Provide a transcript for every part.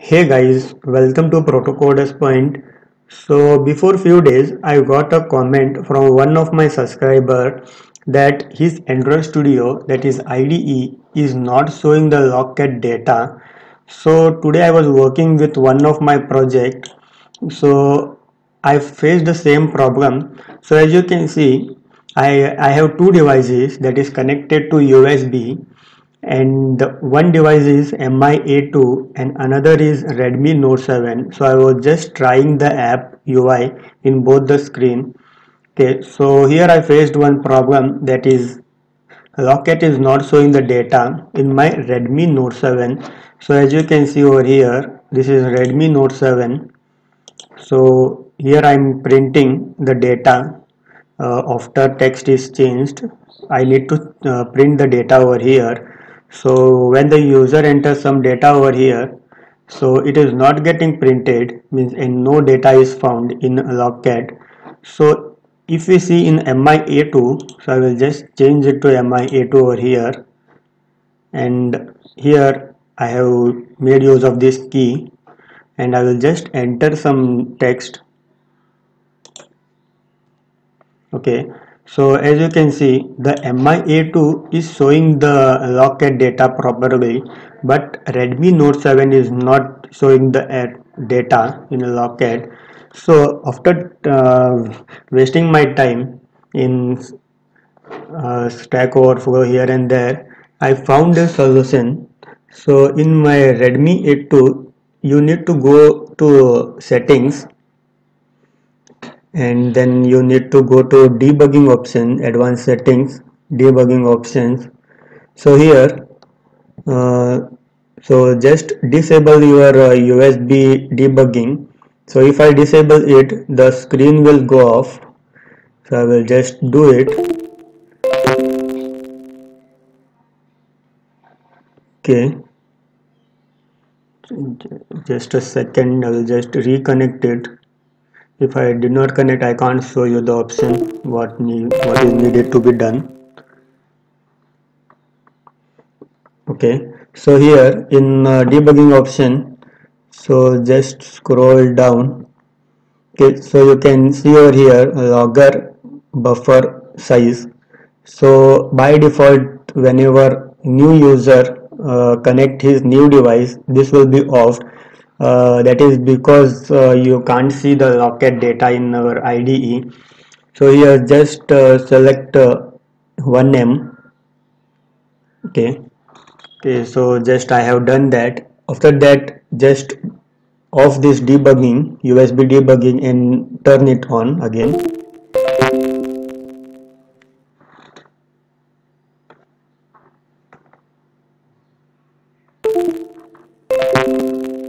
Hey guys, welcome to Protocoders Point. So before few days, I got a comment from one of my subscriber that his Android Studio, that is IDE, is not showing the Lockcat data. So today I was working with one of my project. So I faced the same problem. So as you can see, I have two devices that is connected to USB, and one device is MI A2 and another is Redmi Note 7. So I was just trying the app UI in both the screen. Okay, so here I faced one problem, that is Locket is not showing the data in my Redmi Note 7. So as you can see over here, this is Redmi Note 7. So here I'm printing the data after text is changed. I need to print the data over here. So when the user enters some data over here, so it is not getting printed, means and no data is found in Lockcat. So if we see in MIA2, so I will just change it to MIA2 over here, and here I have made use of this key, and I will just enter some text. Okay, so as you can see, the MIA2 is showing the Lockcat data properly, but Redmi Note 7 is not showing the data in Lockcat. So after wasting my time in Stack Overflow here and there, I found a solution. So in my Redmi 8 you need to go to settings, and then you need to go to debugging option, advanced settings, debugging options. So here uh, so just disable your USB debugging. So if I disable it, the screen will go off. So I will just do it. Okay, just a second, I will just reconnect it. If I did not connect, I can't show you the option what is needed to be done. Okay, so here in debugging option, so just scroll down. Okay, so you can see over here logger buffer size. So by default, whenever new user connect his new device, this will be off. That is because you can't see the Lockcat data in our IDE. So here just select 1M. Okay. Okay, so just I have done that. After that, just off this debugging, USB debugging, and turn it on again.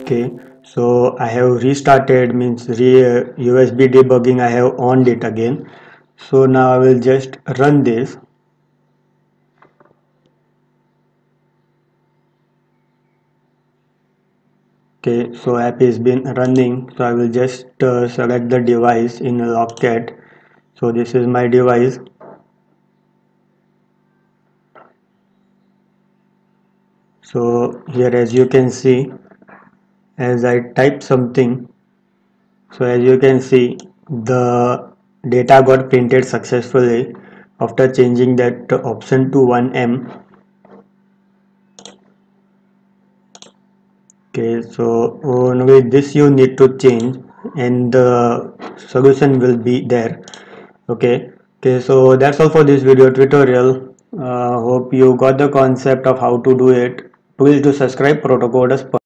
Okay, so I have restarted, means USB debugging, I have on it again. So now I will just run this. Okay, so app is been running. So I will just select the device in Lockcat. So this is my device. So here, as you can see, as I type something, so as you can see, the data got printed successfully after changing that option to 1M. Okay, so only this you need to change and the solution will be there. Okay, so that's all for this video tutorial. Hope you got the concept of how to do it. Please do subscribe Protocoders.